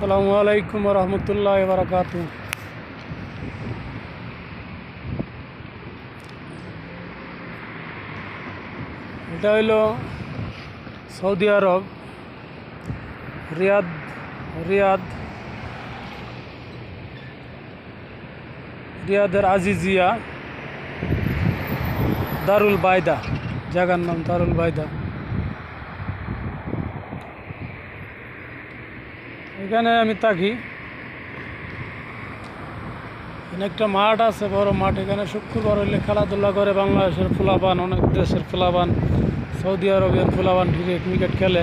আসসালামু আলাইকুম রহমতুল্লাহ বারাকাতু। এটা হইল সৌদি আরব, রিয়াদ রিয়াদ রিয়াদের আজিজিয়া দারুল বাইদা, জায়গার নাম দারুল বাইদা। এখানে আমি থাকি। এখানে একটা মাঠ আছে, বড় মাঠ। এখানে শুক্রবার হইলে খেলাধুলা করে বাংলাদেশের ফুলাবান, অনেক দেশের ফুলাবান, সৌদি আরবিয়ান ফুলাবান ক্রিকেট খেলে।